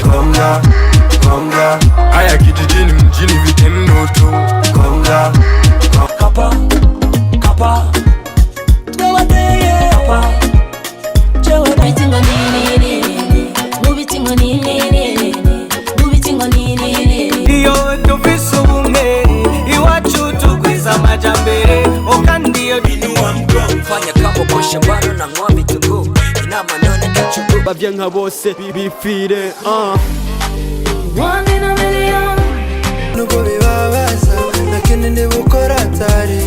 Konga, konga, haya kijijini mjini vitendo tu. Konga, kapa, kapa, kapa. Iyo tuvisu bumwe iwacu tugwiza majambere okandiyo binuwa mgongo. Fanya kama kwa shambano na ng'oa vitunguu, inama none kichungu. Bavye nka bose bifire One in a million. Nuko bibabaza lakini ndibukora atari